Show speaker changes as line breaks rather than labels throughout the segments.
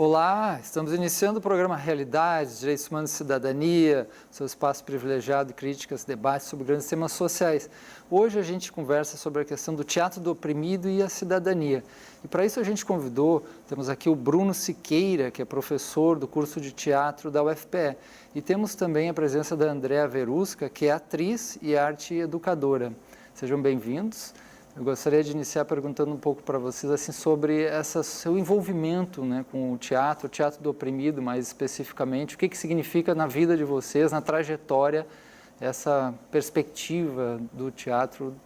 Olá, estamos iniciando o programa Realidades, Direitos Humanos e Cidadania, seu espaço privilegiado de críticas, debates sobre grandes temas sociais. Hoje a gente conversa sobre a questão do teatro do oprimido e a cidadania. E para isso a gente convidou, temos aqui o Bruno Siqueira, que é professor do curso de teatro da UFPE. E temos também a presença da Andréa Verusca, que é atriz e arte educadora. Sejam bem-vindos. Eu gostaria de iniciar perguntando um pouco para vocês assim, sobre seu envolvimento, né, com o teatro do oprimido mais especificamente. O que significa na vida de vocês, na trajetória, essa perspectiva do teatro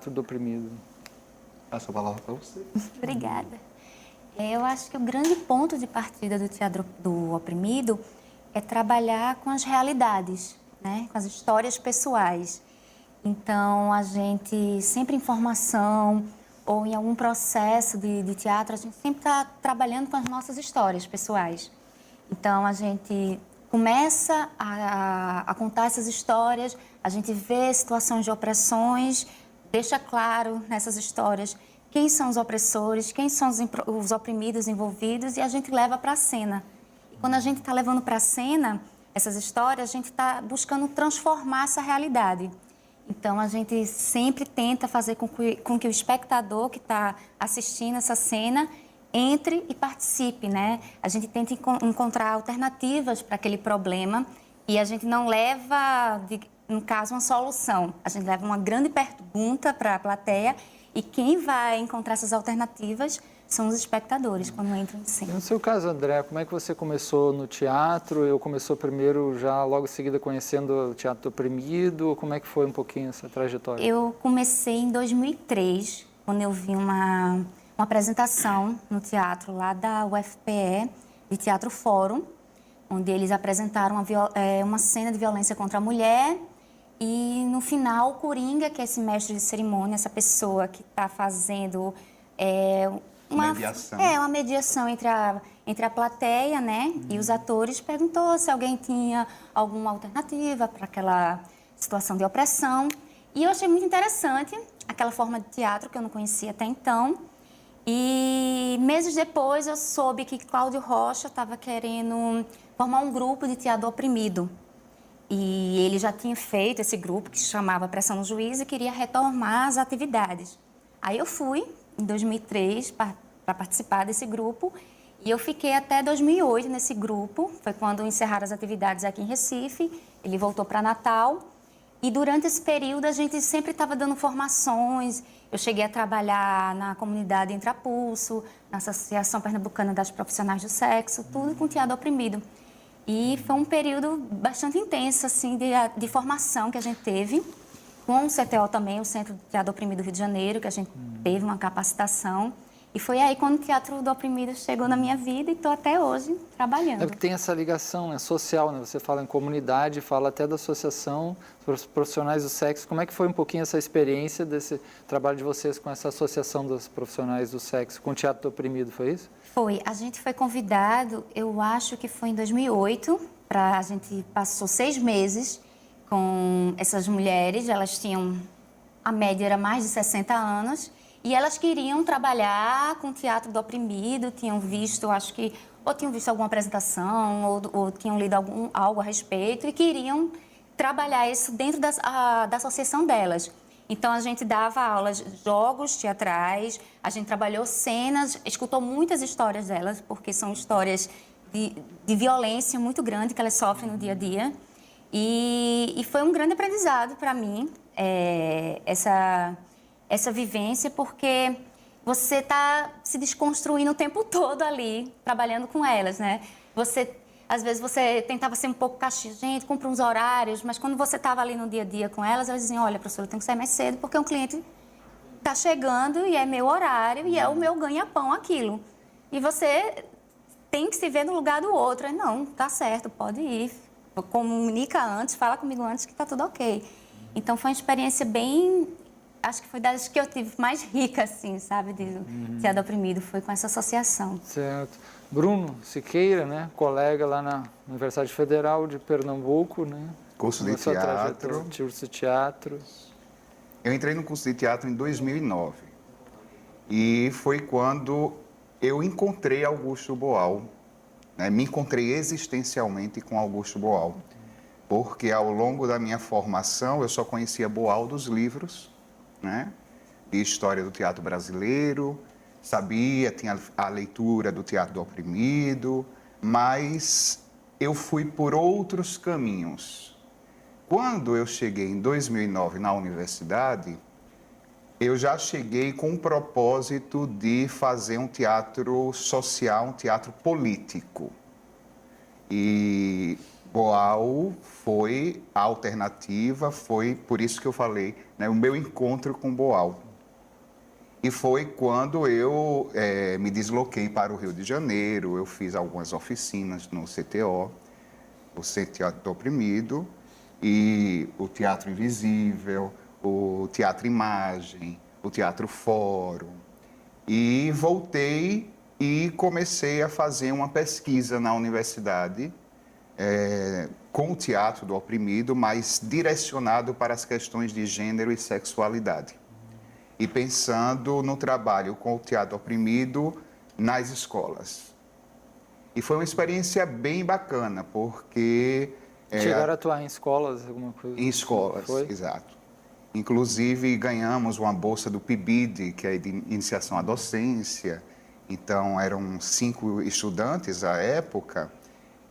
do oprimido?
Passo a palavra para você.
Obrigada. Eu acho que o grande ponto de partida do teatro do oprimido é trabalhar com as realidades, né, com as histórias pessoais. Então, a gente, sempre em formação ou em algum processo de teatro, a gente sempre está trabalhando com as nossas histórias pessoais. Então, a gente começa a contar essas histórias, a gente vê situações de opressões, deixa claro nessas histórias quem são os opressores, quem são os oprimidos envolvidos e a gente leva para a cena. E quando a gente está levando para a cena essas histórias, a gente está buscando transformar essa realidade. Então, a gente sempre tenta fazer com que o espectador que está assistindo essa cena entre e participe, né? A gente tenta encontrar alternativas para aquele problema e a gente não leva, no caso, uma solução. A gente leva uma grande pergunta para a plateia e quem vai encontrar essas alternativas são os espectadores, quando entram em cena.
No seu caso, André, como é que você começou no teatro? Eu começou primeiro, já logo em seguida, conhecendo o teatro do oprimido? Como é que foi um pouquinho essa trajetória?
Eu comecei em 2003, quando eu vi uma apresentação no teatro lá da UFPE, de Teatro Fórum, onde eles apresentaram uma cena de violência contra a mulher e, no final, o Coringa, que é esse mestre de cerimônia, essa pessoa que está fazendo... uma mediação entre a plateia, né, e os atores, perguntou se alguém tinha alguma alternativa para aquela situação de opressão. E eu achei muito interessante aquela forma de teatro que eu não conhecia até então. E meses depois eu soube que Cláudio Rocha estava querendo formar um grupo de teatro oprimido. E ele já tinha feito esse grupo que se chamava Pressão no Juiz e queria retomar as atividades. Aí eu fui em 2003 para participar desse grupo e eu fiquei até 2008 nesse grupo. Foi quando encerraram as atividades aqui em Recife, ele voltou para Natal e durante esse período a gente sempre estava dando formações. Eu cheguei a trabalhar na comunidade Intrapulso, na Associação Pernambucana das Profissionais do Sexo, tudo com teatro oprimido. E foi um período bastante intenso assim, de formação que a gente teve. Com o CTO também, o Centro de Teatro Oprimido do Rio de Janeiro, que a gente teve uma capacitação. E foi aí quando o Teatro do Oprimido chegou na minha vida e estou até hoje trabalhando.
É porque tem essa ligação, né, social, né? Você fala em comunidade, fala até da associação dos profissionais do sexo. Como é que foi um pouquinho essa experiência desse trabalho de vocês com essa associação dos profissionais do sexo, com o Teatro do Oprimido, foi isso?
Foi. A gente foi convidado, eu acho que foi em 2008, a gente passou 6 meses com essas mulheres, elas tinham, a média era mais de 60 anos, e elas queriam trabalhar com o teatro do oprimido, tinham visto, acho que, ou tinham visto alguma apresentação, ou tinham lido algo a respeito, e queriam trabalhar isso dentro da associação delas. Então, a gente dava aulas, jogos teatrais, a gente trabalhou cenas, escutou muitas histórias delas, porque são histórias de violência muito grande que elas sofrem no dia a dia. E foi um grande aprendizado para mim, essa vivência, porque você está se desconstruindo o tempo todo ali, trabalhando com elas, né? Às vezes você tentava ser um pouco caxias, gente, cumpre uns horários, mas quando você estava ali no dia a dia com elas diziam, olha, professora, eu tenho que sair mais cedo porque um cliente está chegando e é meu horário e é o meu ganha-pão aquilo. E você tem que se ver no lugar do outro. Aí, não, tá certo, pode ir. Comunica antes, fala comigo antes que tá tudo ok. Então, foi uma experiência bem... Acho que foi das que eu tive mais rica, assim, sabe, de Teatro Oprimido, foi com essa associação.
Certo. Bruno Siqueira, né? Colega lá na Universidade Federal de Pernambuco, né?
Curso de
Começou a
teatro.
trajetória, curso de teatro.
Eu entrei no curso de teatro em 2009. E foi quando eu encontrei Augusto Boal, né? Me encontrei existencialmente com Augusto Boal. Porque ao longo da minha formação eu só conhecia Boal dos livros, né? De história do teatro brasileiro, tinha a leitura do Teatro do Oprimido, mas eu fui por outros caminhos. Quando eu cheguei em 2009 na universidade, eu já cheguei com o propósito de fazer um teatro social, um teatro político. E Boal foi a alternativa, foi por isso que eu falei, né, o meu encontro com Boal. E foi quando eu me desloquei para o Rio de Janeiro, eu fiz algumas oficinas no CTO, o Centro Teatro do Oprimido, e o Teatro Invisível, o Teatro Imagem, o Teatro Fórum. E voltei e comecei a fazer uma pesquisa na universidade com o Teatro do Oprimido, mas direcionado para as questões de gênero e sexualidade. E pensando no trabalho com o Teatro Oprimido nas escolas. E foi uma experiência bem bacana, porque...
Chegaram a atuar em escolas, alguma coisa?
Em escolas,
foi?
Exato. Inclusive, ganhamos uma bolsa do PIBID, que é de iniciação à docência. Então, eram 5 estudantes à época.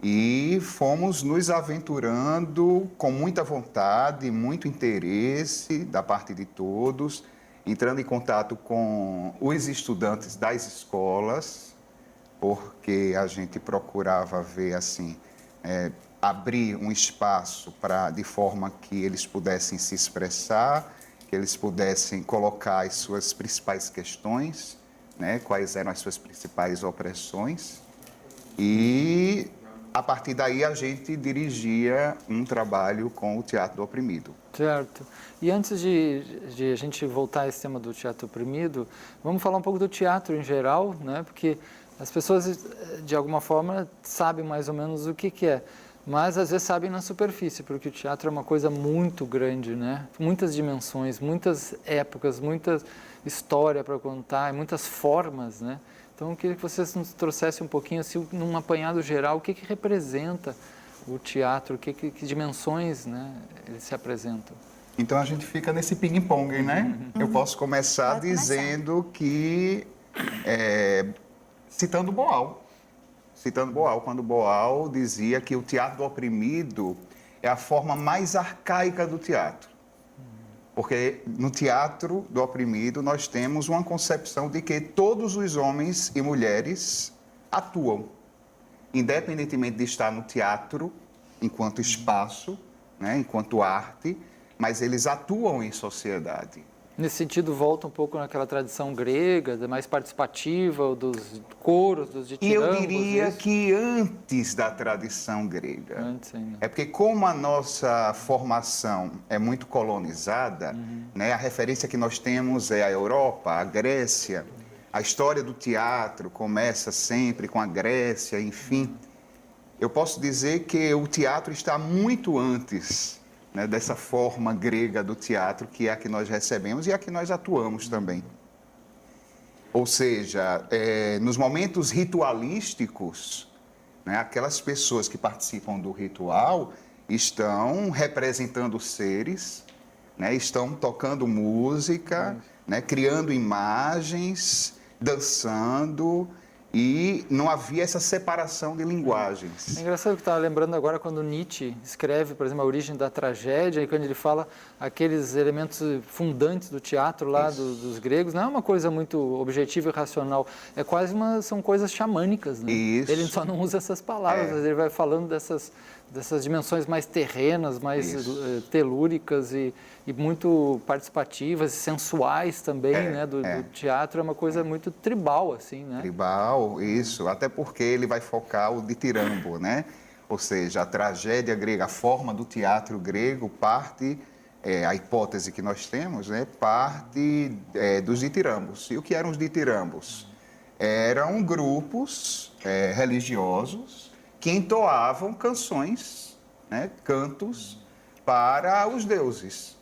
E fomos nos aventurando com muita vontade, muito interesse da parte de todos, entrando em contato com os estudantes das escolas, porque a gente procurava ver assim, abrir um espaço de forma que eles pudessem se expressar, que eles pudessem colocar as suas principais questões, né, quais eram as suas principais opressões. E a partir daí a gente dirigia um trabalho com o Teatro do Oprimido.
Certo. E antes de a gente voltar a esse tema do teatro oprimido, vamos falar um pouco do teatro em geral, né? Porque as pessoas, de alguma forma, sabem mais ou menos o que é, mas às vezes sabem na superfície, porque o teatro é uma coisa muito grande, né? Muitas dimensões, muitas épocas, muita história para contar, muitas formas, né? Então, eu queria que vocês nos trouxessem um pouquinho, assim, num apanhado geral, o que representa o teatro, que dimensões, né, eles se apresentam.
Então, a gente fica nesse ping-pong, né? Eu posso começar dizendo que, citando Boal, quando Boal dizia que o teatro do oprimido é a forma mais arcaica do teatro. Porque no teatro do oprimido nós temos uma concepção de que todos os homens e mulheres atuam, independentemente de estar no teatro enquanto espaço, né, enquanto arte, mas eles atuam em sociedade.
Nesse sentido, volta um pouco naquela tradição grega, mais participativa, dos coros, dos ditirambos.
E eu diria que antes da tradição grega.
Antes ainda.
É porque como a nossa formação é muito colonizada, né, a referência que nós temos é a Europa, a Grécia, a história do teatro começa sempre com a Grécia, enfim. Eu posso dizer que o teatro está muito antes, né, dessa forma grega do teatro, que é a que nós recebemos e a que nós atuamos também. Ou seja, nos momentos ritualísticos, né, aquelas pessoas que participam do ritual estão representando seres, né, estão tocando música, né, criando imagens, dançando, e não havia essa separação de linguagens.
É engraçado que eu estava lembrando agora quando Nietzsche escreve, por exemplo, A Origem da Tragédia, e quando ele fala aqueles elementos fundantes do teatro lá dos gregos, não é uma coisa muito objetiva e racional, é quase são coisas xamânicas, né?
Isso.
Ele só não usa essas palavras, ele vai falando dessas dimensões mais terrenas, mais telúricas e muito participativas e sensuais também, né? Do teatro, é uma coisa muito tribal, assim, né?
Tribal, Boal, isso, até porque ele vai focar o ditirambo, né? Ou seja, a tragédia grega, a forma do teatro grego parte, a hipótese que nós temos, né, parte dos ditirambos. E o que eram os ditirambos? Eram grupos religiosos que entoavam canções, né, cantos para os deuses.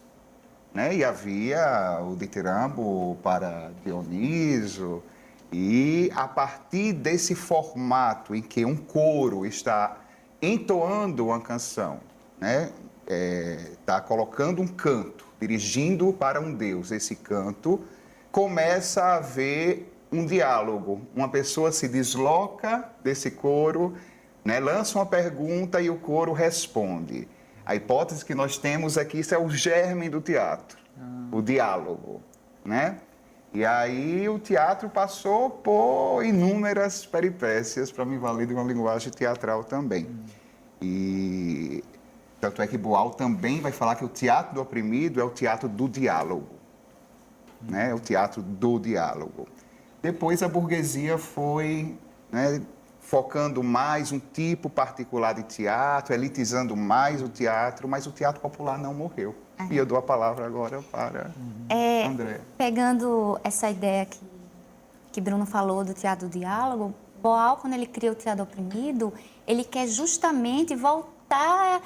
Né? E havia o ditirambo para Dioniso, e a partir desse formato em que um coro está entoando uma canção, né? Está colocando um canto, dirigindo para um deus, esse canto, começa a haver um diálogo. Uma pessoa se desloca desse coro, né? Lança uma pergunta e o coro responde. A hipótese que nós temos é que isso é o germe do teatro, o diálogo, né? E aí o teatro passou por inúmeras peripécias para me valer de uma linguagem teatral também. E tanto é que Boal também vai falar que o teatro do oprimido é o teatro do diálogo, né? É o teatro do diálogo. Depois a burguesia foi, né, focando mais um tipo particular de teatro, elitizando mais o teatro, mas o teatro popular não morreu. E eu dou a palavra agora para André.
Pegando essa ideia que Bruno falou do teatro do diálogo, Boal, quando ele cria o teatro oprimido, ele quer justamente voltar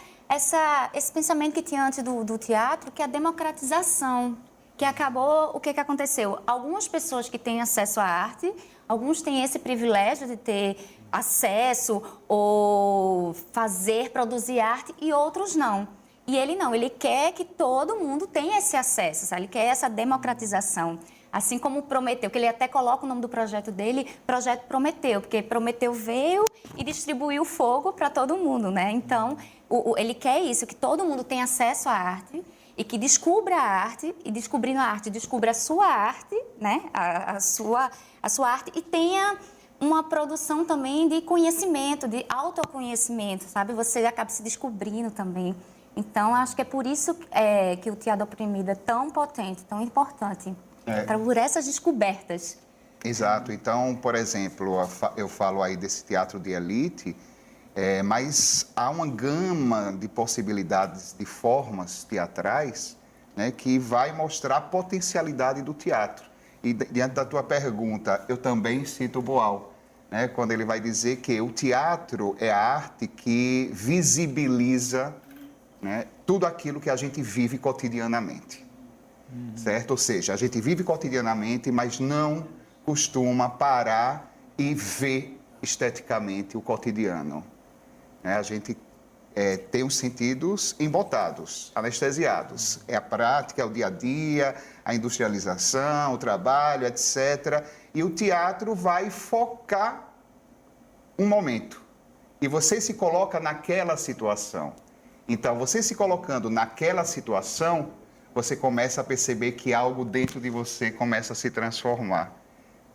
esse pensamento que tinha antes do teatro, que é a democratização, que acabou, o que aconteceu? Algumas pessoas que têm acesso à arte, alguns têm esse privilégio de ter acesso ou produzir arte, e outros não. E ele não, ele quer que todo mundo tenha esse acesso, sabe? Ele quer essa democratização. Assim como Prometeu, que ele até coloca o nome do projeto dele, Projeto Prometeu, porque Prometeu veio e distribuiu fogo para todo mundo, né? Então, ele quer isso, que todo mundo tenha acesso à arte e que descubra a arte, e descobrindo a arte, descubra a sua arte, né? A sua arte, e tenha uma produção também de conhecimento, de autoconhecimento, sabe? Você acaba se descobrindo também. Então, acho que é por isso que o teatro oprimido é tão potente, tão importante, por essas descobertas.
Exato. Então, por exemplo, eu falo aí desse teatro de elite, mas há uma gama de possibilidades, de formas teatrais, né, que vai mostrar a potencialidade do teatro. E diante da tua pergunta, eu também cito Boal, né, quando ele vai dizer que o teatro é a arte que visibiliza, né, tudo aquilo que a gente vive cotidianamente, certo? Ou seja, a gente vive cotidianamente, mas não costuma parar e ver esteticamente o cotidiano. Né? A gente tem os sentidos embotados, anestesiados. É a prática, é o dia a dia, a industrialização, o trabalho, etc. E o teatro vai focar um momento. E você se coloca naquela situação. Então, você se colocando naquela situação, você começa a perceber que algo dentro de você começa a se transformar.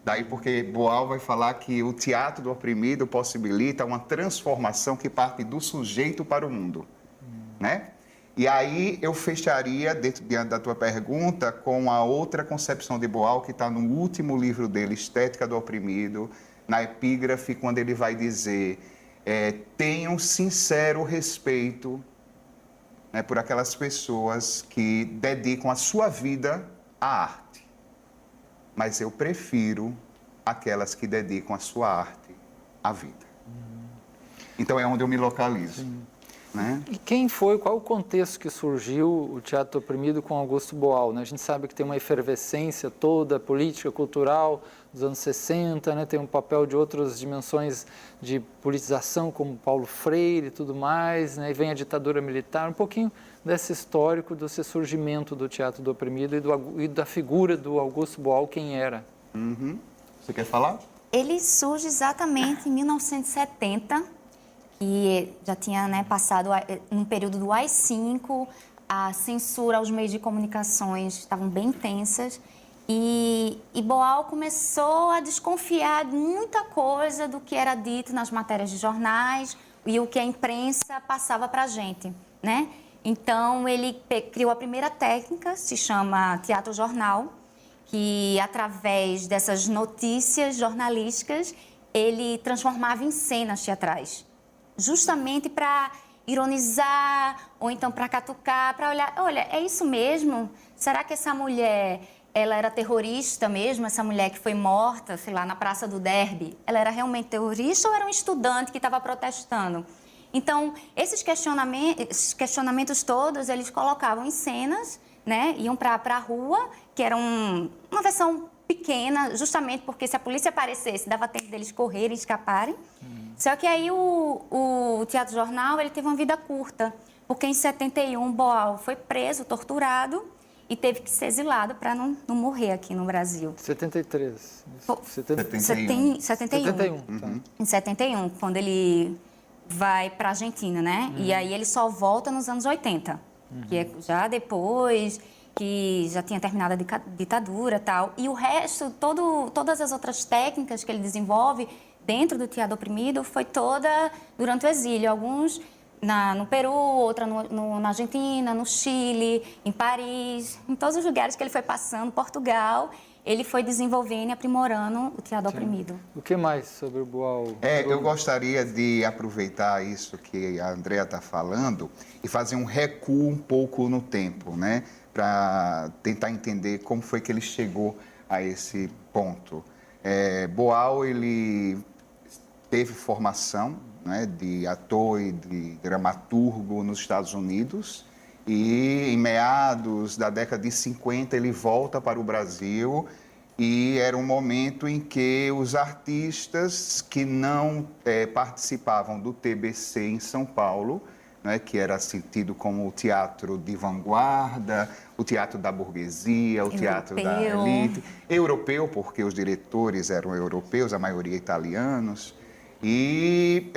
Daí porque Boal vai falar que o teatro do oprimido possibilita uma transformação que parte do sujeito para o mundo, né? E aí eu fecharia, diante da tua pergunta, com a outra concepção de Boal, que está no último livro dele, Estética do Oprimido, na epígrafe, quando ele vai dizer, tenham sincero respeito, né, por aquelas pessoas que dedicam a sua vida à arte. Mas eu prefiro aquelas que dedicam a sua arte à vida. Então é onde eu me localizo. Né?
E qual o contexto que surgiu o teatro oprimido com Augusto Boal? Né? A gente sabe que tem uma efervescência toda política, cultural dos anos 60, né? Tem um papel de outras dimensões de politização, como Paulo Freire e tudo mais, né? E vem a ditadura militar, um pouquinho desse histórico, desse surgimento do teatro do oprimido e da figura do Augusto Boal, quem era.
Você quer falar?
Ele surge exatamente em 1970, que já tinha, né, passado um período do AI-5, a censura aos meios de comunicações estavam bem intensas, e Boal começou a desconfiar de muita coisa do que era dito nas matérias de jornais e o que a imprensa passava para a gente, né? Então, ele criou a primeira técnica, se chama teatro-jornal, que através dessas notícias jornalísticas, ele transformava em cenas teatrais, justamente para ironizar ou então para catucar, para olhar, olha, é isso mesmo? Será que essa mulher, ela era terrorista mesmo, essa mulher que foi morta, sei lá, na Praça do Derby? Ela era realmente terrorista ou era um estudante que estava protestando? Então, esses questionamentos todos, eles colocavam em cenas, né? Iam para a rua, que era uma versão pequena, justamente porque se a polícia aparecesse, dava tempo deles correrem, escaparem. Só que aí o Teatro Jornal, ele teve uma vida curta, porque em 71 Boal foi preso, torturado e teve que ser exilado para não morrer aqui no Brasil.
73.
71.
71. Tá.
Em 71, quando ele vai para a Argentina, né? E aí ele só volta nos anos 80, que é já depois que já tinha terminado a ditadura e tal. E o resto, todas as outras técnicas que ele desenvolve dentro do teatro oprimido foi toda durante o exílio. Alguns no Peru, outra na Argentina, no Chile, em Paris, em todos os lugares que ele foi passando, Portugal, ele foi desenvolvendo e aprimorando o teatro oprimido.
O que mais sobre o Boal?
Eu gostaria de aproveitar isso que a Andrea está falando e fazer um recuo um pouco no tempo, né? Para tentar entender como foi que ele chegou a esse ponto. Boal, ele teve formação, né, de ator e de dramaturgo nos Estados Unidos e em meados da década de 50 ele volta para o Brasil e era um momento em que os artistas que não participavam do TBC em São Paulo, né, que era tido como o teatro de vanguarda, o teatro da burguesia, o teatro da elite, europeu, porque os diretores eram europeus, a maioria italianos, e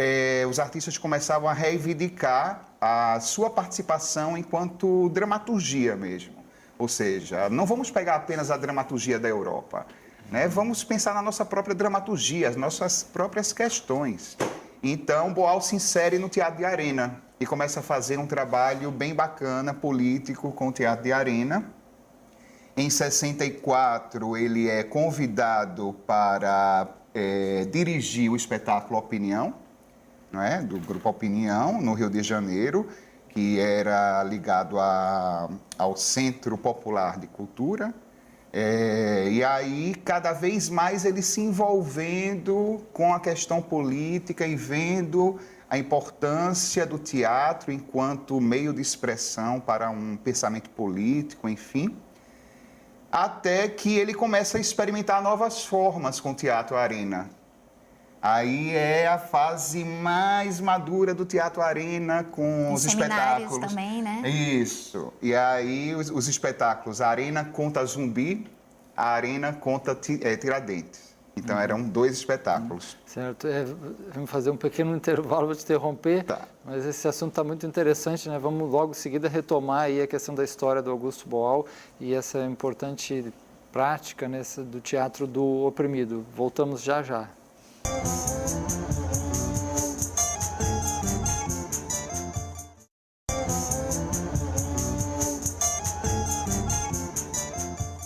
os artistas começavam a reivindicar a sua participação enquanto dramaturgia mesmo. Ou seja, não vamos pegar apenas a dramaturgia da Europa, né? Vamos pensar na nossa própria dramaturgia, as nossas próprias questões. Então, Boal se insere no Teatro de Arena e começa a fazer um trabalho bem bacana, político, com o Teatro de Arena. Em 64, ele é convidado para dirigir o espetáculo Opinião, não é? Do Grupo Opinião, no Rio de Janeiro, que era ligado ao Centro Popular de Cultura. E aí, cada vez mais, ele se envolvendo com a questão política e vendo a importância do teatro enquanto meio de expressão para um pensamento político, enfim, até que ele começa a experimentar novas formas com o Teatro Arena. Aí é a fase mais madura do Teatro Arena, com os espetáculos
também, né?
Isso. E aí os espetáculos, a Arena conta Zumbi, a Arena conta Tiradentes. Então eram 2 espetáculos.
Certo. Vamos fazer um pequeno intervalo, vou te interromper,
Tá.
mas esse assunto está muito interessante, né? Vamos logo em seguida retomar aí a questão da história do Augusto Boal e essa importante prática, né, do teatro do oprimido. Voltamos já já.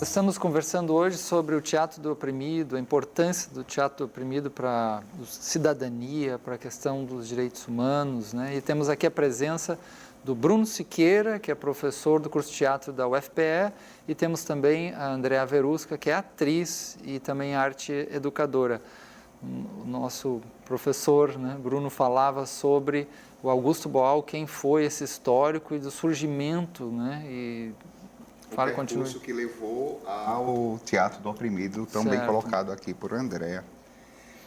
Estamos conversando hoje sobre o teatro do oprimido, a importância do teatro do oprimido para a cidadania, para a questão dos direitos humanos, né? E temos aqui a presença do Bruno Siqueira, que é professor do curso de teatro da UFPE, e temos também a Andrea Verusca, que é atriz e também arte educadora. O nosso professor, né, Bruno, falava sobre o Augusto Boal, quem foi esse histórico e do surgimento, né? E
o percurso que levou ao Teatro do Oprimido, tão bem colocado aqui por Andrea.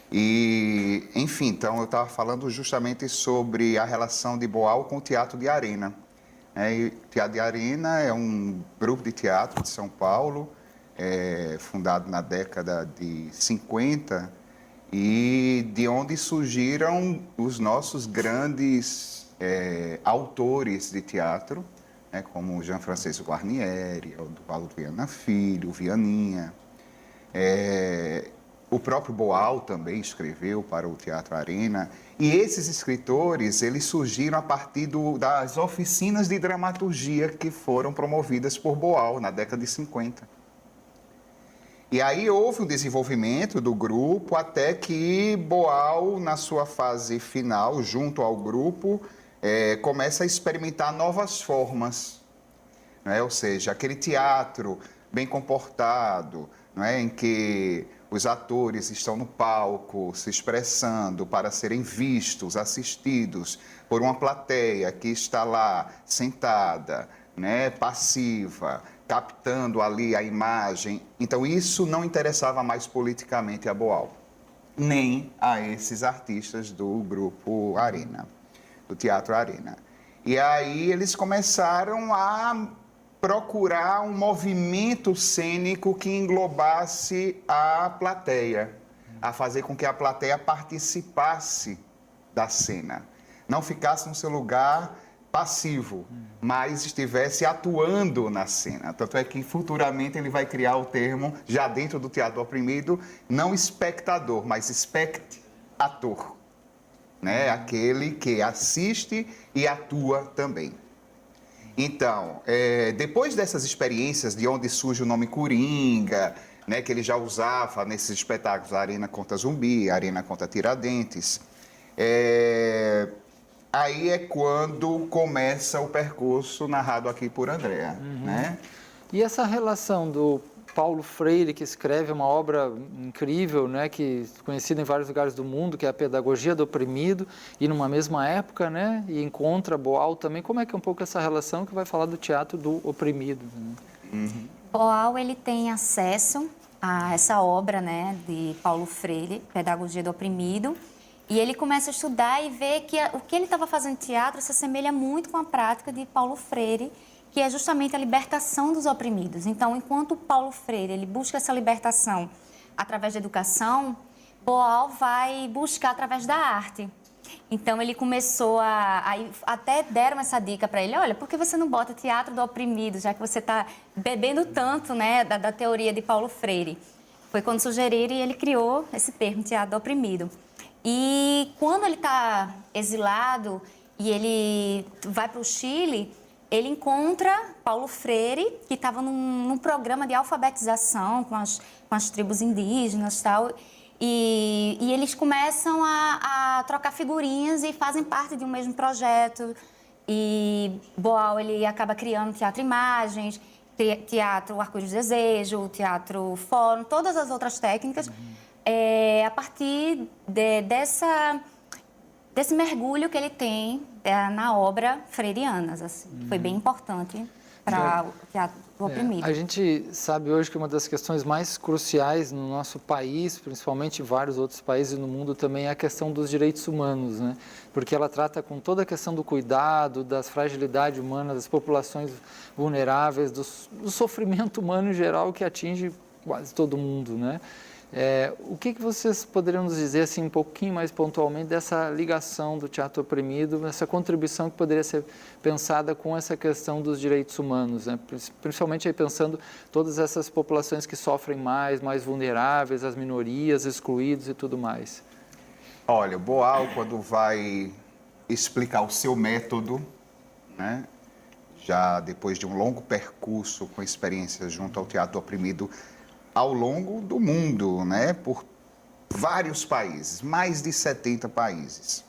E, enfim, então eu estava falando justamente sobre a relação de Boal com o Teatro de Arena. E o Teatro de Arena é um grupo de teatro de São Paulo, fundado na década de 50, e de onde surgiram os nossos grandes autores de teatro, né, como o Jean Francisco Guarnieri, o Eduvaldo Viana Filho, o Vianinha. O próprio Boal também escreveu para o Teatro Arena. E esses escritores, eles surgiram a partir das oficinas de dramaturgia que foram promovidas por Boal na década de 50. E aí houve um desenvolvimento do grupo até que Boal, na sua fase final, junto ao grupo, começa a experimentar novas formas, né? Ou seja, aquele teatro bem comportado, não é? Em que os atores estão no palco se expressando para serem vistos, assistidos por uma plateia que está lá sentada, né? Passiva, captando ali a imagem. Então, isso não interessava mais politicamente a Boal, nem a esses artistas do grupo Arena, do Teatro Arena. E aí eles começaram a procurar um movimento cênico que englobasse a plateia, a fazer com que a plateia participasse da cena, não ficasse no seu lugar passivo, mas estivesse atuando na cena. Tanto é que futuramente ele vai criar o termo, já dentro do teatro oprimido, não espectador, mas espectator, né? Aquele que assiste e atua também. Então, depois dessas experiências, de onde surge o nome Coringa, né, que ele já usava nesses espetáculos, a Arena contra Zumbi, a Arena contra Tiradentes, aí é quando começa o percurso narrado aqui por Andréa, né?
E essa relação do Paulo Freire, que escreve uma obra incrível, né, que conhecida em vários lugares do mundo, que é a Pedagogia do Oprimido, e numa mesma época, né, e encontra Boal também. Como é que é um pouco essa relação que vai falar do teatro do oprimido? Né?
Boal, ele tem acesso a essa obra, né, de Paulo Freire, Pedagogia do Oprimido, e ele começa a estudar e vê que o que ele estava fazendo em teatro se assemelha muito com a prática de Paulo Freire, que é justamente a libertação dos oprimidos. Então, enquanto Paulo Freire ele busca essa libertação através da educação, Boal vai buscar através da arte. Então, ele começou até deram essa dica para ele, olha, por que você não bota teatro do oprimido, já que você está bebendo tanto, né, da teoria de Paulo Freire? Foi quando sugeriram e ele criou esse termo, teatro do oprimido. E quando ele está exilado e ele vai para o Chile, ele encontra Paulo Freire, que estava num programa de alfabetização com as tribos indígenas e tal, e eles começam a trocar figurinhas e fazem parte de um mesmo projeto. E Boal, ele acaba criando Teatro Imagens, Teatro Arco-Íris do Desejo, Teatro Fórum, todas as outras técnicas, a partir desse mergulho que ele tem na obra freirianas. Assim. Foi bem importante para o teatro do oprimido.
A gente sabe hoje que uma das questões mais cruciais no nosso país, principalmente em vários outros países no mundo também, é a questão dos direitos humanos, né? Porque ela trata com toda a questão do cuidado, das fragilidades humanas, das populações vulneráveis, do sofrimento humano em geral que atinge quase todo mundo, né? O que vocês poderiam nos dizer assim, um pouquinho mais pontualmente dessa ligação do teatro oprimido, essa contribuição que poderia ser pensada com essa questão dos direitos humanos, né? Principalmente aí pensando todas essas populações que sofrem mais vulneráveis, as minorias, excluídos e tudo mais.
Olha, Boal, quando vai explicar o seu método, né, já depois de um longo percurso com experiências junto ao teatro oprimido, ao longo do mundo, né? Por vários países, mais de 70 países.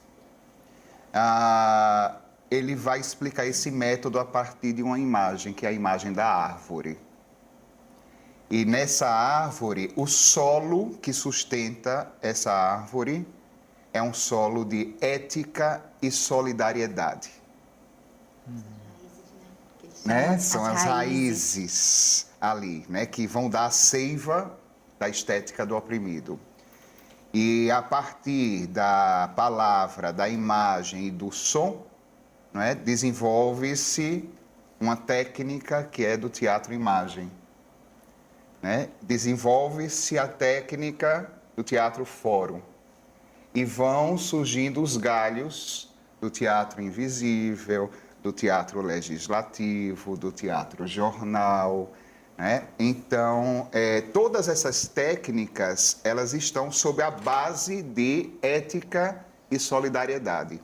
Ele vai explicar esse método a partir de uma imagem, que é a imagem da árvore. E nessa árvore, o solo que sustenta essa árvore é um solo de ética e solidariedade. Né? São as raízes ali, né, que vão dar a seiva da estética do oprimido. E a partir da palavra, da imagem e do som, né, desenvolve-se uma técnica que é do teatro-imagem. Né? Desenvolve-se a técnica do teatro-fórum. E vão surgindo os galhos do teatro invisível, do teatro legislativo, do teatro jornal. Né? Então, todas essas técnicas, elas estão sob a base de ética e solidariedade.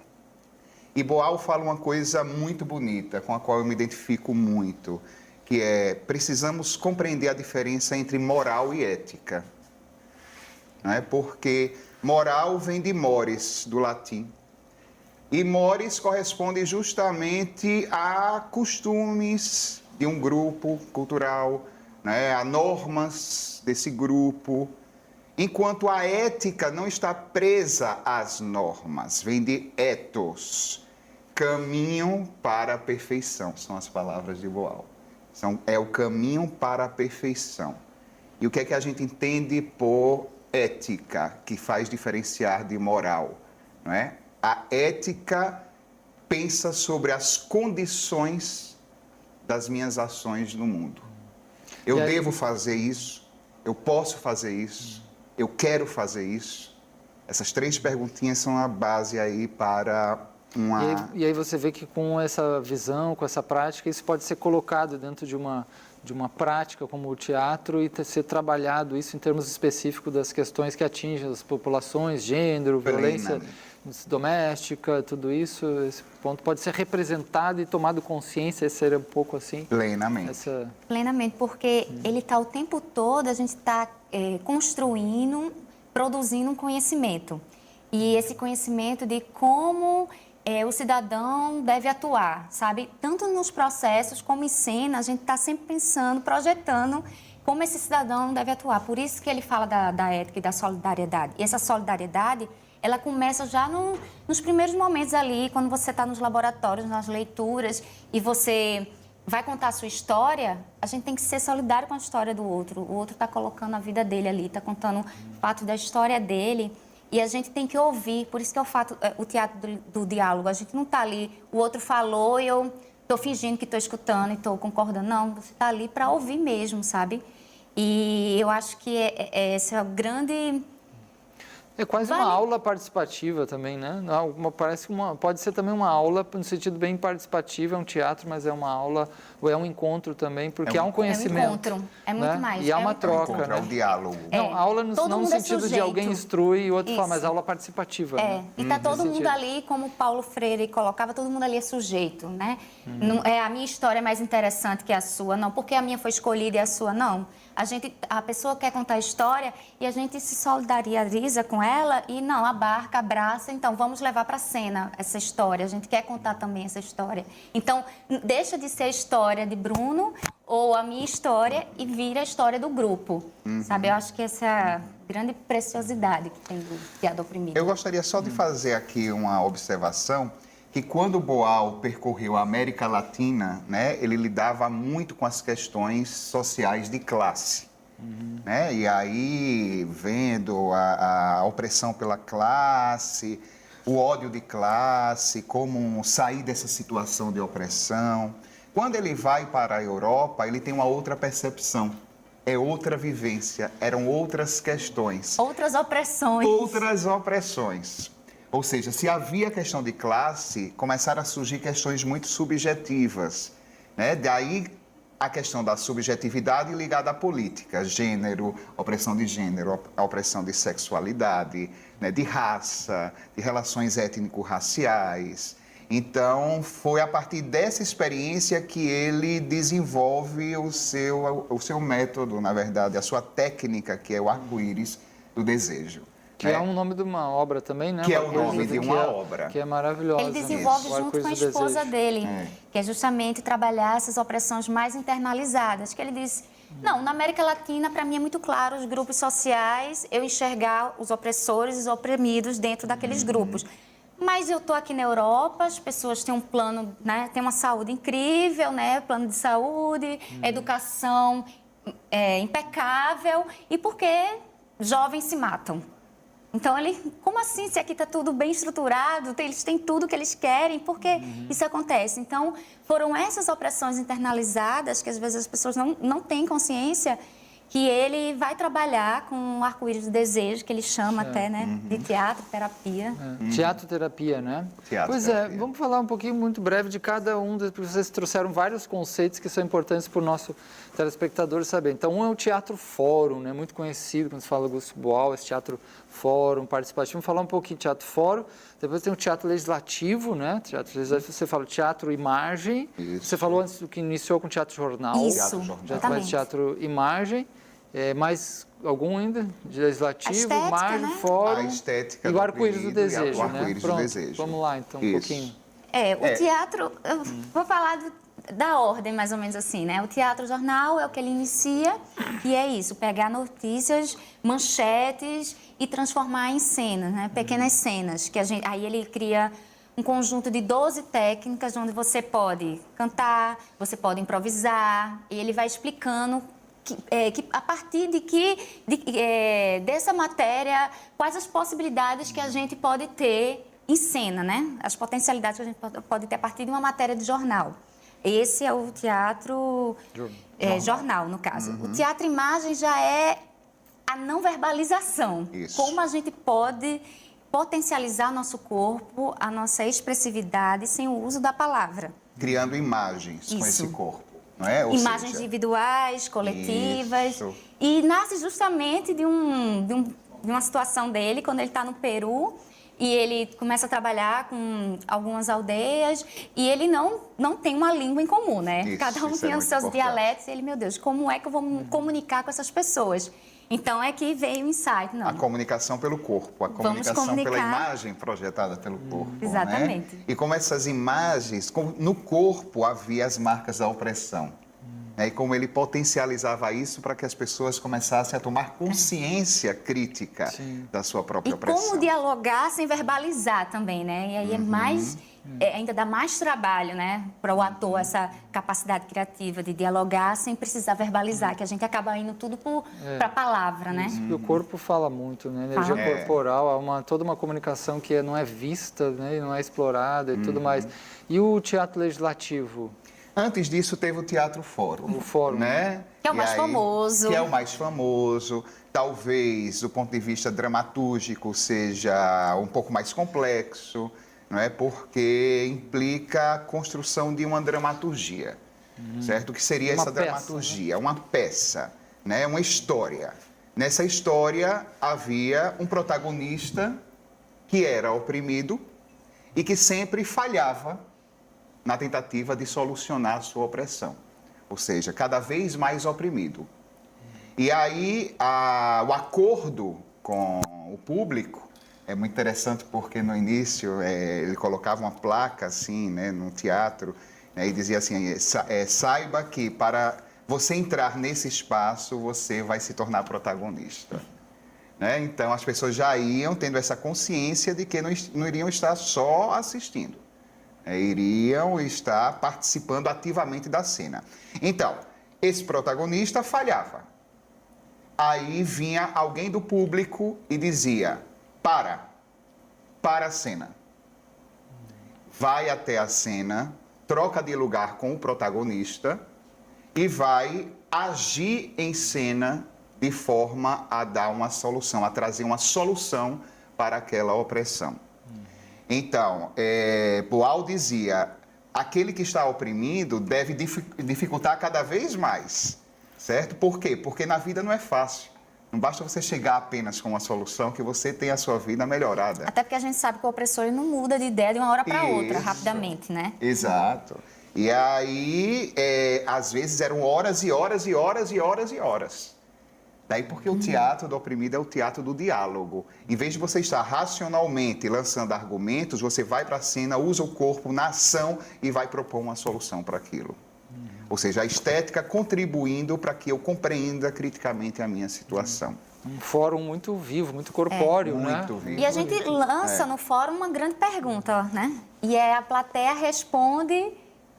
E Boal fala uma coisa muito bonita, com a qual eu me identifico muito, que é: precisamos compreender a diferença entre moral e ética. Não é? Porque moral vem de mores, do latim. E mores corresponde justamente a costumes de um grupo cultural, né? A normas desse grupo. Enquanto a ética não está presa às normas, vem de ethos, caminho para a perfeição, são as palavras de Boal. É o caminho para a perfeição. E o que é que a gente entende por ética, que faz diferenciar de moral, não é? A ética pensa sobre as condições das minhas ações no mundo. Eu devo fazer isso, eu posso fazer isso, eu quero fazer isso. Essas 3 perguntinhas são a base aí para uma...
E aí você vê que com essa visão, com essa prática, isso pode ser colocado dentro de uma prática como o teatro e ser trabalhado isso em termos específicos das questões que atingem as populações, gênero, violência doméstica, tudo isso, esse ponto pode ser representado e tomado consciência, esse seria um pouco assim?
Plenamente.
Plenamente, porque ele está o tempo todo, a gente está construindo, produzindo um conhecimento. E esse conhecimento de como o cidadão deve atuar, sabe? Tanto nos processos como em cena, a gente está sempre pensando, projetando como esse cidadão deve atuar. Por isso que ele fala da ética e da solidariedade. E essa solidariedade, ela começa já nos primeiros momentos ali, quando você está nos laboratórios, nas leituras, e você vai contar a sua história, a gente tem que ser solidário com a história do outro. O outro está colocando a vida dele ali, está contando o fato da história dele. E a gente tem que ouvir, por isso que o teatro do diálogo. A gente não está ali, o outro falou e eu estou fingindo que estou escutando e estou concordando. Não, você está ali para ouvir mesmo, sabe? E eu acho que esse é o grande...
É quase uma aula participativa também, né? Pode ser também uma aula no sentido bem participativo, é um teatro, mas é uma aula, ou é um encontro também, porque há um conhecimento.
É um encontro, é muito
né?
mais.
E há uma troca,
encontro,
né?
É um diálogo.
Não, aula não no sentido de alguém instrui e o outro fala, mas aula participativa.
É,
né?
E está todo mundo ali, como Paulo Freire colocava, todo mundo ali é sujeito, né? Não, a minha história é mais interessante que a sua, não, porque a minha foi escolhida e a sua não. A pessoa quer contar a história e a gente se solidariza com ela e não, abarca, abraça, então vamos levar para a cena essa história, a gente quer contar também essa história. Então, deixa de ser a história de Bruno ou a minha história e vira a história do grupo, sabe? Eu acho que essa é a grande preciosidade que tem do Teatro Oprimido.
Eu gostaria só de fazer aqui uma observação, que quando Boal percorreu a América Latina, né, ele lidava muito com as questões sociais de classe. Né? E aí, vendo a opressão pela classe, o ódio de classe, como sair dessa situação de opressão. Quando ele vai para a Europa, ele tem uma outra percepção. É outra vivência, eram outras questões.
Outras opressões.
Outras opressões. Ou seja, se havia questão de classe, começaram a surgir questões muito subjetivas, né? Daí a questão da subjetividade ligada à política, gênero, opressão de gênero, a opressão de sexualidade, né? De raça, de relações étnico-raciais. Então, foi a partir dessa experiência que ele desenvolve o seu método, na verdade, a sua técnica, que é o arco-íris do desejo.
Que é o nome de uma obra também, né?
Que é o nome de uma obra.
Que é maravilhosa.
Ele desenvolve junto com a esposa dele, que é justamente trabalhar essas opressões mais internalizadas. Que ele diz, não, na América Latina, para mim é muito claro, os grupos sociais, eu enxergar os opressores e os oprimidos dentro daqueles grupos. Mas eu estou aqui na Europa, as pessoas têm um plano, né? Tem uma saúde incrível, né? Plano de saúde, educação impecável. E por que jovens se matam? Então, como assim, se aqui está tudo bem estruturado, eles têm tudo que eles querem, por que isso acontece? Então, foram essas opressões internalizadas, que às vezes as pessoas não têm consciência, que ele vai trabalhar com o arco-íris do desejo, que ele chama até, né, de teatro, terapia.
Teatro-terapia, né? Pois é, vamos falar um pouquinho, muito breve, de cada um, porque vocês trouxeram vários conceitos que são importantes para o nosso telespectador saber. Então, um é o teatro-fórum, né, muito conhecido, quando se fala Augusto Boal, esse teatro-fórum participativo. Vamos falar um pouquinho de teatro-fórum, depois tem o teatro legislativo, né? Teatro legislativo, você fala teatro-imagem, você falou antes do que iniciou com teatro-jornal.
Isso,
Já faz teatro-imagem. Mais algum ainda? De legislativo,
estética,
imagem,
né?
fórum
A estética
e o arco-íris do desejo,
o arco-íris do
Pronto,
desejo.
vamos lá, então, um pouquinho.
O teatro, eu vou falar da ordem, mais ou menos assim, né? O teatro-jornal é o que ele inicia, e é isso, pegar notícias, manchetes e transformar em cenas, né? Pequenas cenas, que aí ele cria um conjunto de 12 técnicas onde você pode cantar, você pode improvisar, e ele vai explicando que a partir dessa matéria, quais as possibilidades que a gente pode ter em cena, né? As potencialidades que a gente pode ter a partir de uma matéria de jornal. Esse é o teatro jornal, no caso. O teatro-imagem já é a não verbalização.
Isso.
Como a gente pode potencializar nosso corpo, a nossa expressividade sem o uso da palavra.
Criando imagens com esse corpo. Não é?
Imagens individuais, coletivas.
Isso.
E nasce justamente de uma situação dele, quando ele está no Peru, e ele começa a trabalhar com algumas aldeias, e ele não tem uma língua em comum, né?
Isso,
cada um
isso
tem
é
os seus
muito
dialetos, e ele, meu Deus, como é que eu vou me comunicar com essas pessoas? Então é que veio o insight, não.
A comunicação pelo corpo, a comunicação pela imagem projetada pelo corpo.
Exatamente.
Né? E como essas imagens, no corpo havia as marcas da opressão. Né? E como ele potencializava isso para que as pessoas começassem a tomar consciência crítica da sua própria opressão.
E como dialogar sem verbalizar também, né? E aí é mais... ainda dá mais trabalho, né, para o ator, essa capacidade criativa de dialogar sem precisar verbalizar, que a gente acaba indo tudo para a palavra, né?
Isso, o corpo fala muito, né? A energia corporal, há toda uma comunicação que não é vista, né? E não é explorada e tudo mais. E o teatro legislativo?
Antes disso, teve o Teatro Fórum.
O Fórum.
Né?
Que é o mais famoso.
Que é o mais famoso. Talvez, do ponto de vista dramatúrgico, seja um pouco mais complexo, não é? Porque implica a construção de uma dramaturgia, certo? O que seria essa dramaturgia? Né? Uma peça, né? Uma história. Nessa história havia um protagonista que era oprimido e que sempre falhava na tentativa de solucionar a sua opressão. Ou seja, cada vez mais oprimido. E aí, o acordo com o público é muito interessante porque no início ele colocava uma placa assim, né, no teatro, né, e dizia assim, saiba que para você entrar nesse espaço, você vai se tornar protagonista. Né? Então, as pessoas já iam tendo essa consciência de que não iriam estar só assistindo. Iriam estar participando ativamente da cena. Então, esse protagonista falhava. Aí vinha alguém do público e dizia, para a cena. Vai até a cena, troca de lugar com o protagonista e vai agir em cena de forma a dar uma solução, a trazer uma solução para aquela opressão. Então, Boal dizia, aquele que está oprimido deve dificultar cada vez mais, certo? Por quê? Porque na vida não é fácil. Não basta você chegar apenas com uma solução que você tenha a sua vida melhorada.
Até porque a gente sabe que o opressor ele não muda de ideia de uma hora para outra, rapidamente, né?
Exato. E aí, às vezes, eram horas e horas e horas e horas e horas. Daí porque o teatro do oprimido é o teatro do diálogo. Em vez de você estar racionalmente lançando argumentos, você vai para a cena, usa o corpo na ação e vai propor uma solução para aquilo. Ou seja, a estética contribuindo para que eu compreenda criticamente a minha situação.
Um fórum muito vivo, muito corpóreo, né?
Muito vivo.
E a gente lança no fórum uma grande pergunta, né? E a plateia responde...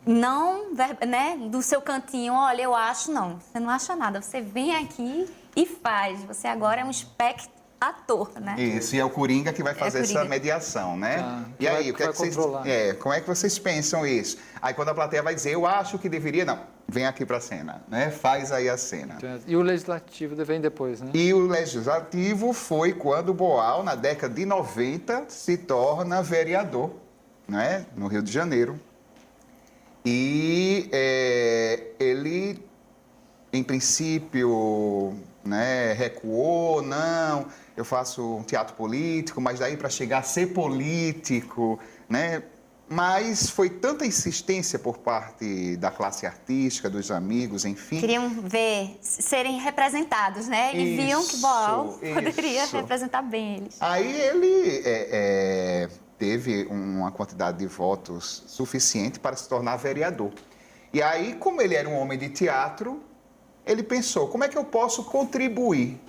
Não, né, do seu cantinho, olha, eu acho, não. Você não acha nada, você vem aqui e faz. Você agora é um espectador, né?
Isso, e é o Coringa que vai fazer essa mediação, né?
E aí, como é que vocês pensam isso?
Aí quando a plateia vai dizer, eu acho que deveria, não. vem aqui para a cena, né? Faz aí a cena.
E o legislativo vem depois, né?
E o legislativo foi quando Boal, na década de 90, se torna vereador, né? No Rio de Janeiro. E ele, em princípio, né, recuou, não, eu faço um teatro político, mas daí para chegar a ser político, né? Mas foi tanta insistência por parte da classe artística, dos amigos, enfim.
Queriam ver, serem representados, né? E viam que Boal poderia representar bem eles.
Aí ele teve uma quantidade de votos suficiente para se tornar vereador. E aí, como ele era um homem de teatro, ele pensou, como é que eu posso contribuir,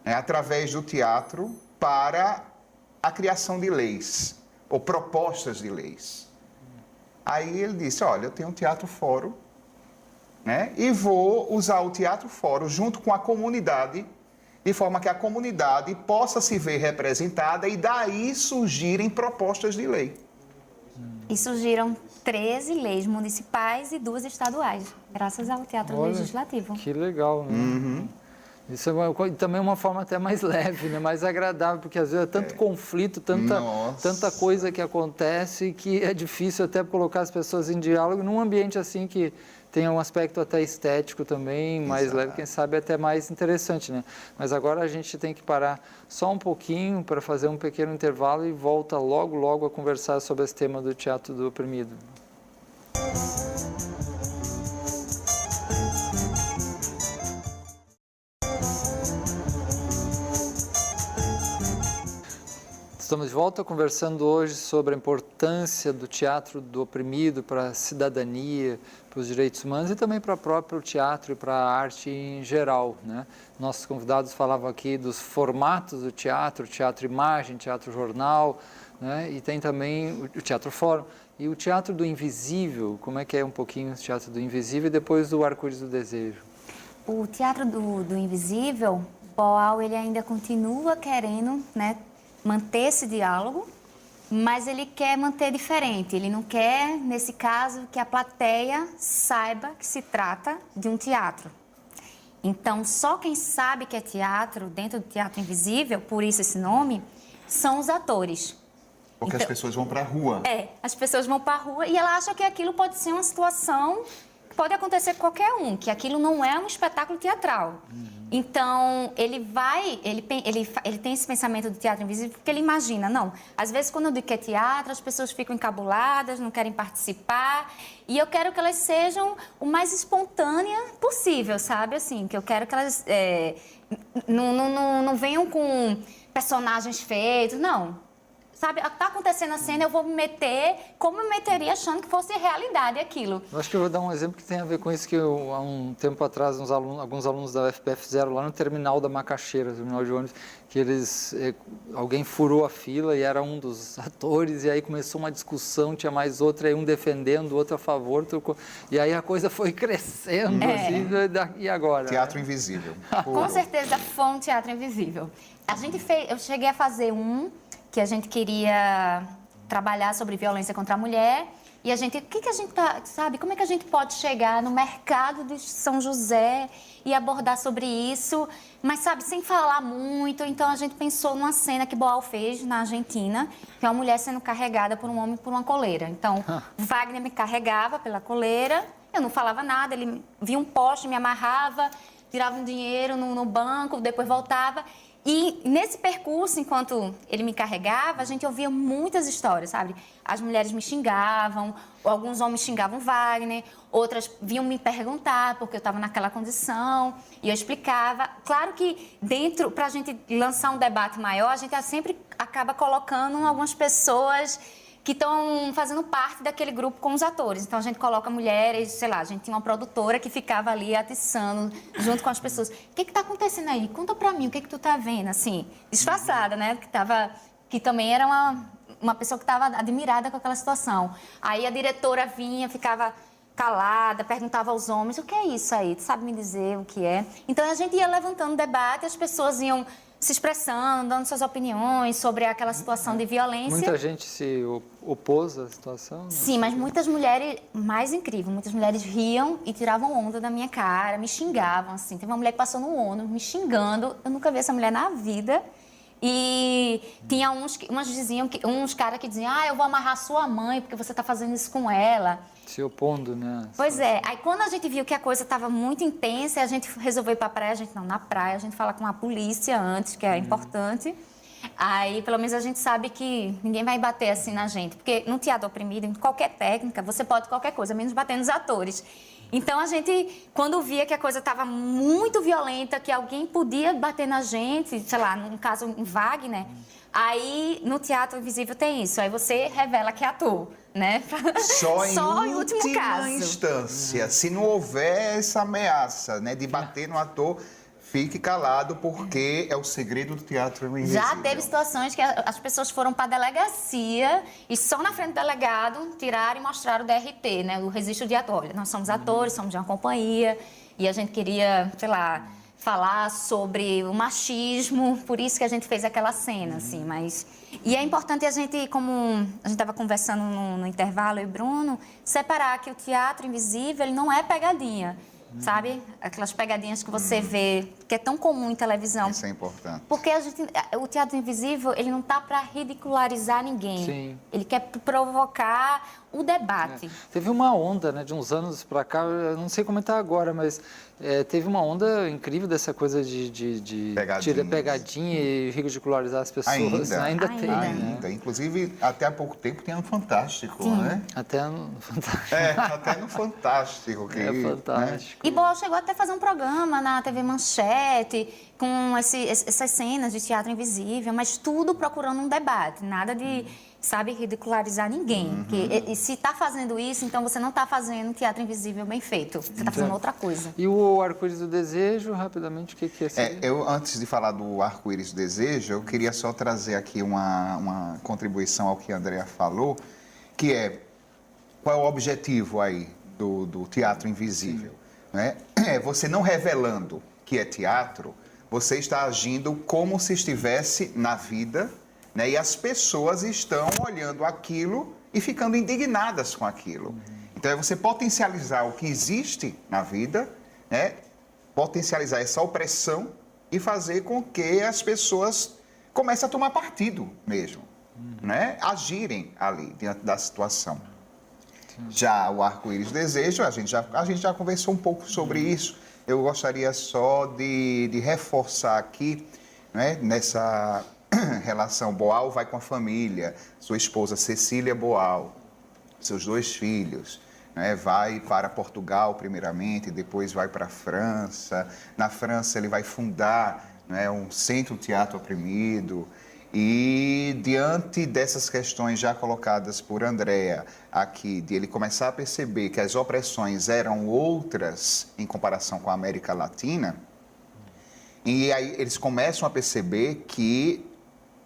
né, através do teatro para a criação de leis, ou propostas de leis. Aí ele disse, olha, eu tenho um teatro-fórum, né, e vou usar o teatro-fórum junto com a comunidade, de forma que a comunidade possa se ver representada e daí surgirem propostas de lei.
E surgiram 13 leis municipais e 2 estaduais, graças ao Teatro Legislativo.
Que legal, né? Isso é também uma forma até mais leve, né? Mais agradável, porque às vezes é tanto conflito, tanta coisa que acontece que é difícil até colocar as pessoas em diálogo num ambiente assim que tem um aspecto até estético também, mais leve, quem sabe até mais interessante, né? Mas agora a gente tem que parar só um pouquinho para fazer um pequeno intervalo e volta logo a conversar sobre esse tema do teatro do oprimido. Estamos de volta conversando hoje sobre a importância do teatro do oprimido para a cidadania, para os direitos humanos e também para o próprio teatro e para a arte em geral, né? Nossos convidados falavam aqui dos formatos do teatro imagem, teatro jornal, né? E tem também o teatro fórum e o teatro do invisível. Como é que é um pouquinho o teatro do invisível e depois do Arco-Íris do Desejo?
O teatro do invisível, Boal, ele ainda continua querendo, né, manter esse diálogo, mas ele quer manter diferente. Ele não quer, nesse caso, que a plateia saiba que se trata de um teatro. Então, só quem sabe que é teatro, dentro do teatro invisível, por isso esse nome, são os atores.
Porque
então,
as pessoas vão para a rua.
As pessoas vão para a rua e ela acha que aquilo pode ser uma situação que pode acontecer com qualquer um, que aquilo não é um espetáculo teatral. Então, ele tem esse pensamento do teatro invisível porque ele imagina, não, às vezes quando eu digo que é teatro, as pessoas ficam encabuladas, não querem participar, e eu quero que elas sejam o mais espontânea possível, sabe? Assim, que eu quero que elas não venham com personagens feitos, não. Sabe, está acontecendo a cena, eu vou me meter como eu meteria achando que fosse realidade aquilo.
Eu acho que eu vou dar um exemplo que tem a ver com isso que há um tempo atrás alguns alunos da UFPE fizeram lá no terminal da Macaxeira, terminal de ônibus, que alguém furou a fila e era um dos atores e aí começou uma discussão, tinha mais outra, aí um defendendo, outro a favor, e aí a coisa foi crescendo, assim, e agora?
Teatro invisível.
Com certeza foi um teatro invisível. Eu cheguei a fazer que a gente queria trabalhar sobre violência contra a mulher e como é que a gente pode chegar no mercado de São José e abordar sobre isso, mas sabe, sem falar muito. Então a gente pensou numa cena que Boal fez na Argentina, que é uma mulher sendo carregada por um homem por uma coleira. Então, Wagner me carregava pela coleira, eu não falava nada, ele via um poste, me amarrava, tirava um dinheiro no banco, depois voltava. E nesse percurso, enquanto ele me carregava, a gente ouvia muitas histórias, sabe? As mulheres me xingavam, alguns homens xingavam Wagner, outras vinham me perguntar porque eu estava naquela condição e eu explicava. Claro que para a gente lançar um debate maior, a gente sempre acaba colocando algumas pessoas que estão fazendo parte daquele grupo com os atores. Então, a gente coloca mulheres, sei lá, a gente tinha uma produtora que ficava ali atiçando junto com as pessoas. O que está acontecendo aí? Conta pra mim, o que tu tá vendo? Assim, disfarçada, né? Que também era uma pessoa que estava admirada com aquela situação. Aí a diretora vinha, ficava calada, perguntava aos homens, o que é isso aí? Tu sabe me dizer o que é? Então, a gente ia levantando debate, as pessoas iam se expressando, dando suas opiniões sobre aquela situação de violência.
Muita gente se opôs à situação? Né?
Sim, mas muitas mulheres, mais incrível, muitas mulheres riam e tiravam onda da minha cara, me xingavam, assim. Teve uma mulher que passou no ônibus me xingando, eu nunca vi essa mulher na vida. E tinha uns caras que diziam, eu vou amarrar sua mãe porque você está fazendo isso com ela.
Se opondo, né?
Pois é, aí quando a gente viu que a coisa estava muito intensa, a gente resolveu ir para a praia, na praia, a gente fala com a polícia antes, que é importante. Aí, pelo menos, a gente sabe que ninguém vai bater assim na gente. Porque no teatro oprimido, em qualquer técnica, você pode qualquer coisa, menos bater nos atores. Então, a gente, quando via que a coisa estava muito violenta, que alguém podia bater na gente, sei lá, no caso em Wagner, aí no Teatro Invisível tem isso. Aí você revela que é ator, né?
Só em
último
última
caso.
instância, se não houver essa ameaça, né, de bater no ator, fique calado, porque é o segredo do teatro invisível.
Já teve situações que as pessoas foram para a delegacia e só na frente do delegado tiraram e mostraram o DRT, né, o registro de ator. Olha, nós somos atores, somos de uma companhia e a gente queria, sei lá, falar sobre o machismo, por isso que a gente fez aquela cena, assim, mas... E é importante a gente, como a gente estava conversando no intervalo, eu e Bruno, separar que o teatro invisível, ele não é pegadinha. Sabe? Aquelas pegadinhas que você vê, que é tão comum em televisão.
Isso é importante.
Porque o teatro invisível, ele não está para ridicularizar ninguém.
Sim.
Ele quer provocar o debate.
Teve uma onda, né, de uns anos para cá, eu não sei como está agora, mas teve uma onda incrível dessa coisa de tirar pegadinha e ridicularizar as pessoas. Ainda tem,
Ainda.
né?
Inclusive, até há pouco tempo tinha um Fantástico, né?
Até no Fantástico.
Até no Fantástico. Que,
É fantástico.
E Boal chegou até a fazer um programa na TV Manchete com essas cenas de teatro invisível, mas tudo procurando um debate, nada de, sabe, ridicularizar ninguém. E se está fazendo isso, então você não está fazendo teatro invisível bem feito, você está fazendo outra coisa.
E o Arco-Íris do Desejo, rapidamente, o que é isso?
Eu, antes de falar do Arco-Íris do Desejo, eu queria só trazer aqui uma contribuição ao que a Andrea falou, que é, qual é o objetivo aí do teatro invisível? Né? Você não revelando que é teatro, você está agindo como se estivesse na vida, né? E as pessoas estão olhando aquilo e ficando indignadas com aquilo. Então, é você potencializar o que existe na vida, né? Potencializar essa opressão e fazer com que as pessoas comecem a tomar partido mesmo, né? Agirem ali diante da situação. Já o Arco-Íris do Desejo, a gente já conversou um pouco sobre isso. Eu gostaria só de reforçar aqui, né, nessa relação. Boal vai com a família, sua esposa Cecília Boal, seus 2 filhos, né, vai para Portugal primeiramente, depois vai para a França. Na França ele vai fundar, né, um centro teatro oprimido. E diante dessas questões já colocadas por Andrea aqui, de ele começar a perceber que as opressões eram outras em comparação com a América Latina, e aí eles começam a perceber que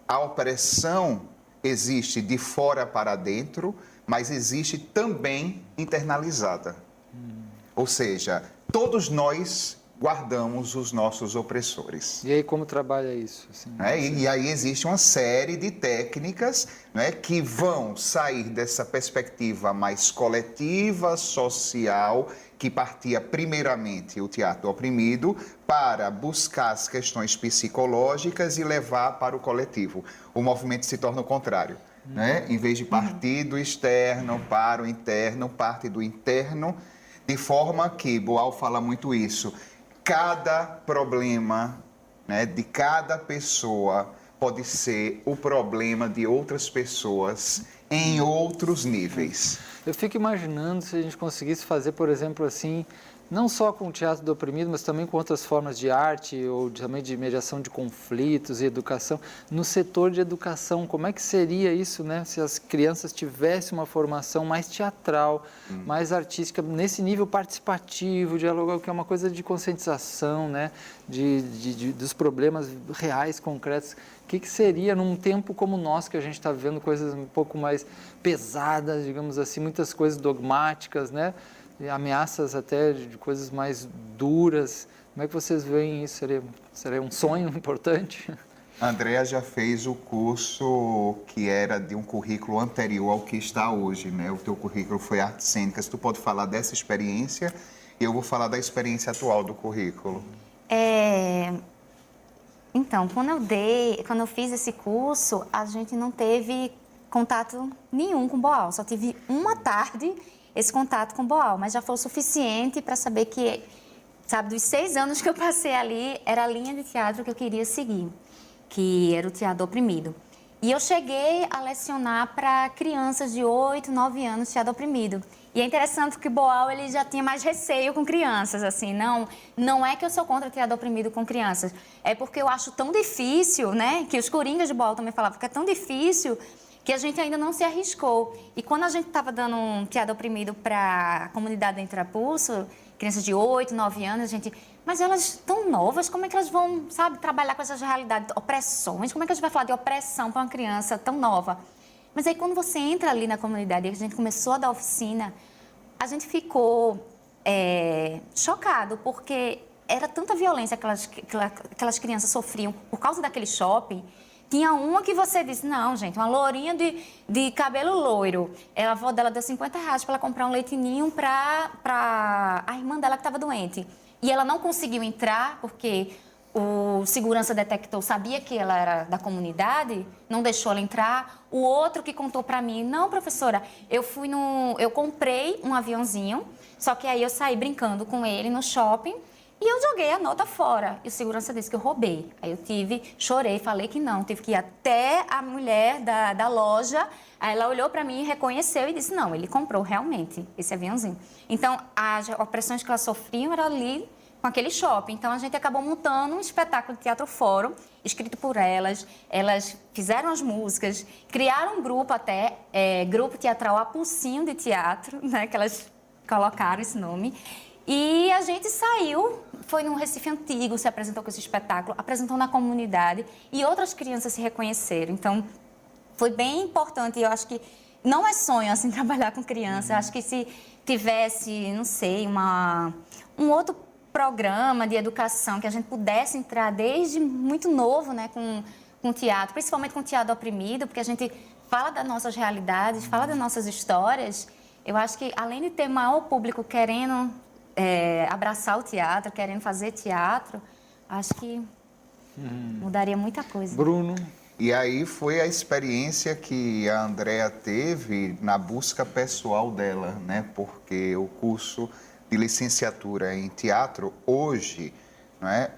a opressão existe de fora para dentro, mas existe também internalizada. Ou seja, todos nós guardamos os nossos opressores.
E aí, como trabalha isso? Assim,
E aí existe uma série de técnicas, né, que vão sair dessa perspectiva mais coletiva, social, que partia primeiramente o teatro oprimido, para buscar as questões psicológicas e levar para o coletivo. O movimento se torna o contrário. Né? Em vez de partir do externo para o interno, parte do interno, de forma que, Boal fala muito isso, cada problema, né, de cada pessoa pode ser o problema de outras pessoas em outros níveis.
Eu fico imaginando se a gente conseguisse fazer, por exemplo, assim, não só com o teatro do oprimido, mas também com outras formas de arte ou também de mediação de conflitos e educação. No setor de educação, como é que seria isso, né? Se as crianças tivessem uma formação mais teatral, mais artística, nesse nível participativo, dialogal, que é uma coisa de conscientização, né? Dos problemas reais, concretos. O que seria num tempo como o nosso, que a gente está vivendo coisas um pouco mais pesadas, digamos assim, muitas coisas dogmáticas, né? Ameaças até de coisas mais duras, Como é que vocês veem isso? Seria um sonho importante?
A Andrea já fez o curso que era de um currículo anterior ao que está hoje, né? O teu currículo foi Artes Cênicas. Tu pode falar dessa experiência e eu vou falar da experiência atual do currículo.
Então, quando eu fiz esse curso, a gente não teve contato nenhum com Boal. Só tive uma tarde esse contato com Boal, mas já foi o suficiente para saber que, sabe, dos 6 anos que eu passei ali, era a linha de teatro que eu queria seguir, que era o teatro oprimido. E eu cheguei a lecionar para crianças de 8, 9 anos teatro oprimido. E é interessante que Boal ele já tinha mais receio com crianças, assim, não é que eu sou contra teatro oprimido com crianças, é porque eu acho tão difícil, né, que os coringas de Boal também falavam que é tão difícil que a gente ainda não se arriscou. E quando a gente estava dando um teatro oprimido para a comunidade do Intrapulso, crianças de 8, 9 anos, a gente... Mas elas tão novas, como é que elas vão, sabe, trabalhar com essas realidades, opressões? Como é que a gente vai falar de opressão para uma criança tão nova? Mas aí quando você entra ali na comunidade e a gente começou a dar oficina, a gente ficou chocado, porque era tanta violência que aquelas crianças sofriam por causa daquele shopping. Tinha uma que você disse, não, gente, uma lourinha de cabelo loiro. A avó dela deu R$50 para ela comprar um leitinho para a irmã dela que estava doente. E ela não conseguiu entrar porque o segurança detectou, sabia que ela era da comunidade, não deixou ela entrar. O outro que contou para mim, não, professora, eu comprei um aviãozinho, só que aí eu saí brincando com ele no shopping e eu joguei a nota fora. E o segurança disse que eu roubei. Aí eu chorei, falei que não, tive que ir até a mulher da loja. Aí ela olhou para mim, reconheceu e disse, não, ele comprou realmente esse aviãozinho. Então, as opressões que elas sofriam eram ali com aquele shopping. Então, a gente acabou montando um espetáculo de teatro fórum, escrito por elas. Elas fizeram as músicas, criaram um grupo até, grupo teatral Apulsinho de Teatro, né, que elas colocaram esse nome. E a gente saiu, foi no Recife Antigo, se apresentou com esse espetáculo, apresentou na comunidade e outras crianças se reconheceram. Então, foi bem importante. Eu acho que não é sonho, assim, trabalhar com criança. Eu acho que se tivesse, não sei, um outro programa de educação que a gente pudesse entrar desde muito novo, né, com teatro, principalmente com teatro oprimido, porque a gente fala das nossas realidades, fala das nossas histórias. Eu acho que, além de ter maior público querendo abraçar o teatro, querendo fazer teatro, acho que mudaria muita coisa.
Bruno?
E aí foi a experiência que a Andrea teve na busca pessoal dela, né? Porque o curso de licenciatura em teatro, hoje, né,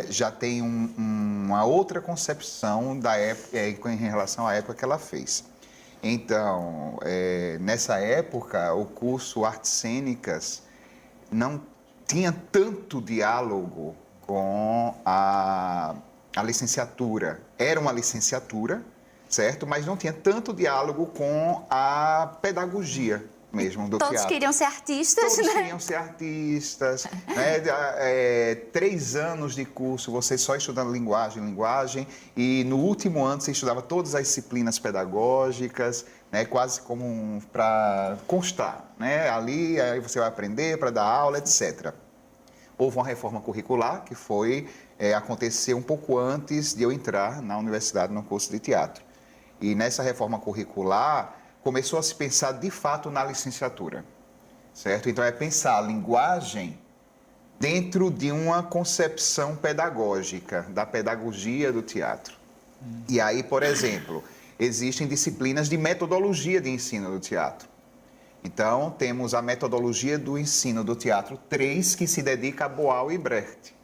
já tem uma outra concepção da época, em relação à época que ela fez. Então, nessa época, o curso Artes Cênicas não tinha tanto diálogo com a licenciatura. Era uma licenciatura, certo? Mas não tinha tanto diálogo com a pedagogia mesmo do teatro.
Todos queriam ser artistas, né?
Todos queriam ser artistas. Né? 3 anos de curso, você só estudando linguagem, e no último ano você estudava todas as disciplinas pedagógicas, né? Quase como para constar, né? Ali aí você vai aprender para dar aula, etc. Houve uma reforma curricular que aconteceu um pouco antes de eu entrar na universidade no curso de teatro. E nessa reforma curricular começou a se pensar de fato na licenciatura, certo? Então é pensar a linguagem dentro de uma concepção pedagógica, da pedagogia do teatro. E aí, por exemplo, existem disciplinas de metodologia de ensino do teatro. Então, temos a metodologia do ensino do teatro 3, que se dedica a Boal e Brecht.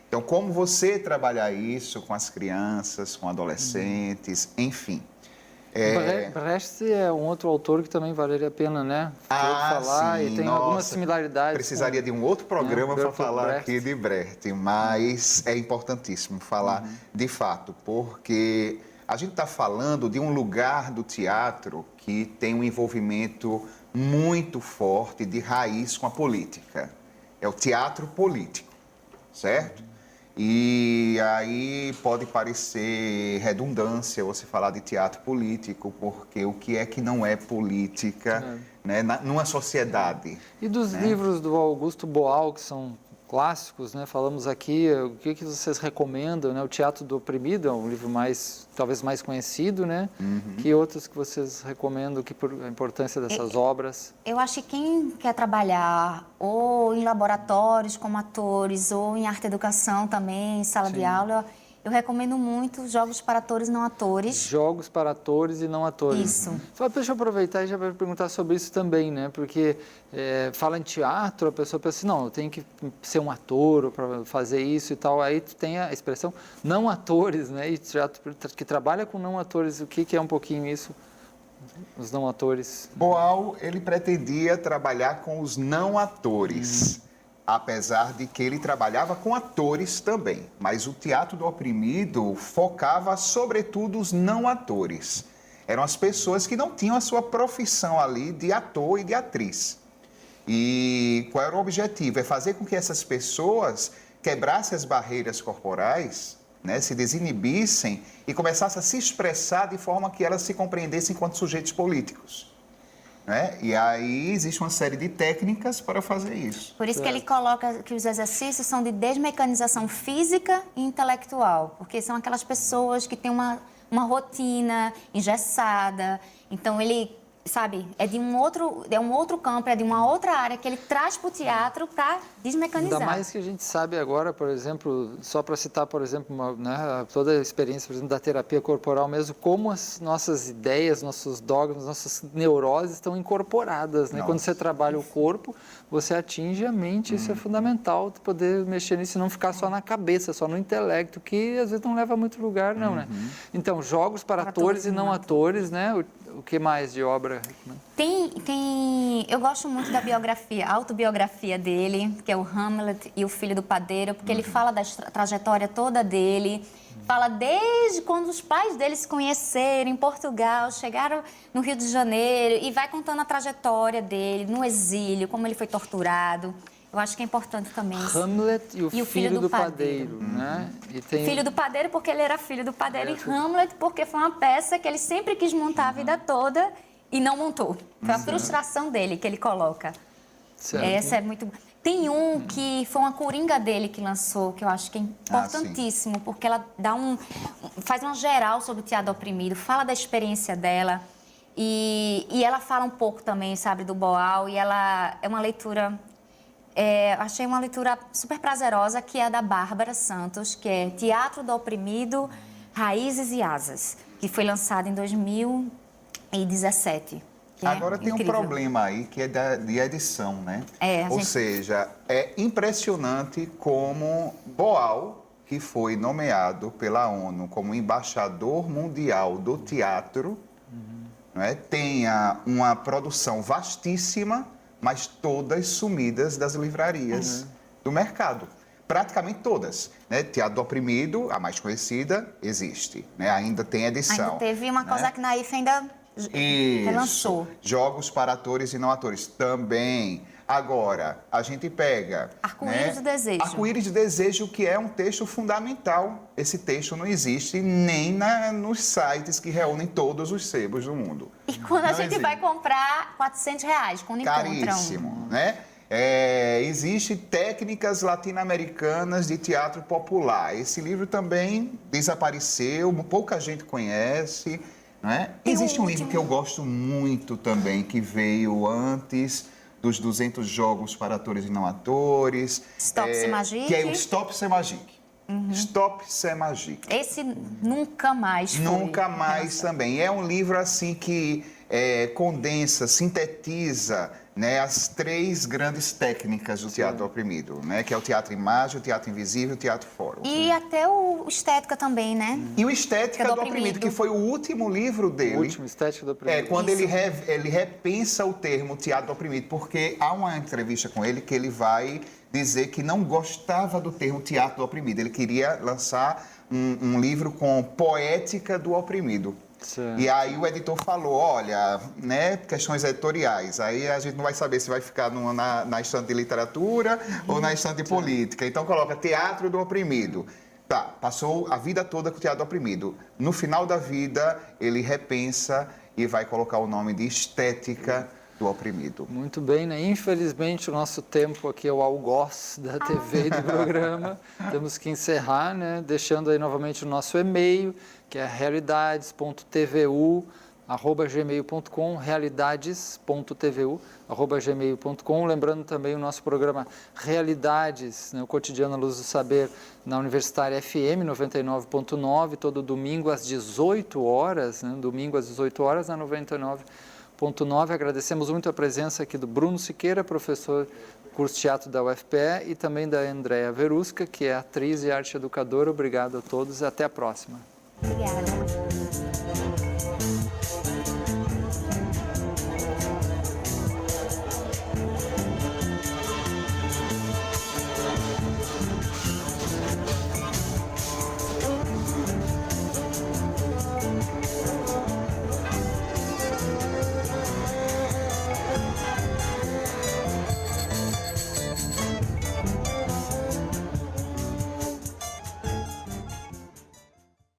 Então, como você trabalhar isso com as crianças, com adolescentes, enfim.
Brecht é um outro autor que também valeria a pena, né? Falar,
sim,
e tem algumas similaridades.
Precisaria de um outro programa para falar
Brecht.
aqui de Brecht, mas é importantíssimo falar de fato, porque a gente está falando de um lugar do teatro que tem um envolvimento muito forte de raiz com a política. É o teatro político, certo? E aí pode parecer redundância você falar de teatro político, porque o que é que não é política, né, numa sociedade?
E dos
né?
livros do Augusto Boal, que são clássicos, né? Falamos aqui, o que vocês recomendam, né? O Teatro do Oprimido é um livro talvez mais conhecido, né? Que outros que vocês recomendam, por a importância dessas obras?
Eu acho que quem quer trabalhar ou em laboratórios como atores ou em arte e educação também, em sala de aula, eu recomendo muito Jogos para Atores e Não Atores.
Jogos para atores e não atores.
Isso.
Só deixa eu aproveitar e já vai perguntar sobre isso também, né? Porque fala em teatro, a pessoa pensa assim, não, eu tenho que ser um ator para fazer isso e tal. Aí tu tem a expressão não atores, né? E teatro que trabalha com não atores, o que é um pouquinho isso? Os não atores.
Boal, ele pretendia trabalhar com os não atores, apesar de que ele trabalhava com atores também. Mas o Teatro do Oprimido focava sobretudo os não atores. Eram as pessoas que não tinham a sua profissão ali de ator e de atriz. E qual era o objetivo? É fazer com que essas pessoas quebrassem as barreiras corporais, né, se desinibissem e começassem a se expressar de forma que elas se compreendessem enquanto sujeitos políticos. Né? E aí existe uma série de técnicas para fazer isso.
Por isso que ele coloca que os exercícios são de desmecanização física e intelectual, porque são aquelas pessoas que têm uma rotina engessada. Então ele, sabe, é um outro campo, é de uma outra área que ele traz para o teatro para desmecanizar.
Ainda mais que a gente sabe agora, por exemplo, só para citar, por exemplo, toda a experiência, por exemplo, da terapia corporal mesmo, como as nossas ideias, nossos dogmas, nossas neuroses estão incorporadas, né? Quando você trabalha o corpo, você atinge a mente, isso é fundamental, tu poder mexer nisso e não ficar só na cabeça, só no intelecto, que às vezes não leva a muito lugar, não, né? Então, jogos para atores e não atores, né? O que mais de obra?
Eu gosto muito da biografia, a autobiografia dele, que é o Hamlet e o Filho do Padeiro, porque ele fala da trajetória toda dele, fala desde quando os pais dele se conheceram em Portugal, chegaram no Rio de Janeiro, e vai contando a trajetória dele no exílio, como ele foi torturado. Eu acho que é importante também isso.
Hamlet e o Filho do Padeiro, né? E tem...
Filho do Padeiro porque ele era filho do padeiro, e Hamlet porque foi uma peça que ele sempre quis montar a vida toda e não montou. Foi a frustração dele que ele coloca.
Certo.
Essa é muito... Tem um que foi uma coringa dele que lançou, que eu acho que é importantíssimo, porque ela faz uma geral sobre o teatro oprimido, fala da experiência dela, e ela fala um pouco também, sabe, do Boal, e ela é uma leitura... achei uma leitura super prazerosa, que é a da Bárbara Santos, que é Teatro do Oprimido, Raízes e Asas, que foi lançada em 2017.
Agora tem
incrível.
um problema aí, que é de edição, né? Ou seja, é impressionante como Boal, que foi nomeado pela ONU como embaixador mundial do teatro, né, tenha uma produção vastíssima, mas todas sumidas das livrarias do mercado. Praticamente todas. Né? Teatro do Oprimido, a mais conhecida, existe. Né? Ainda tem edição.
Ainda teve uma coisa que Naif ainda relançou.
Jogos para atores e não atores, também. Agora, a gente pega...
Arco-íris do Desejo.
Arco-íris do Desejo, que é um texto fundamental. Esse texto não existe nem nos sites que reúnem todos os sebos do mundo.
E quando a gente vai comprar, R$400, quando
caríssimo, né? Existem técnicas latino-americanas de teatro popular. Esse livro também desapareceu, pouca gente conhece, né? Existe um livro que eu gosto muito também, que veio antes dos 200 Jogos para Atores e Não Atores.
Stop C'est Magique.
Que é o Stop C'est Magique. Stop C'est Magique.
Esse nunca mais foi.
Nunca mais também. É um livro assim que condensa, sintetiza, né, as 3 grandes técnicas do teatro oprimido, né, que é o teatro imagem, o teatro invisível e o teatro fórum.
E até o Estética também, né?
E o Estética do Oprimido, que foi o último livro dele.
O último, Estética do Oprimido.
Quando ele repensa o termo teatro oprimido, porque há uma entrevista com ele que ele vai dizer que não gostava do termo teatro do oprimido. Ele queria lançar um livro com poética do oprimido.
Certo.
E aí o editor falou, olha, né, questões editoriais, aí a gente não vai saber se vai ficar na estante de literatura ou na estante de política. Então coloca Teatro do Oprimido. Tá, passou a vida toda com o Teatro do Oprimido. No final da vida, ele repensa e vai colocar o nome de Estética do oprimido.
Muito bem, né? Infelizmente o nosso tempo aqui é o algoz da TV e do programa. Temos que encerrar, né? Deixando aí novamente o nosso e-mail, que é realidades.tvu@gmail.com, realidades.tvu@gmail.com. Lembrando também o nosso programa Realidades, né? O Cotidiano à Luz do Saber, na Universitária FM 99.9, todo domingo às 18 horas, né? Domingo às 18 horas na 99.9. Agradecemos muito a presença aqui do Bruno Siqueira, professor do curso de teatro da UFPE, e também da Andréa Verusca, que é atriz e arte educadora. Obrigado a todos e até a próxima.
Obrigada.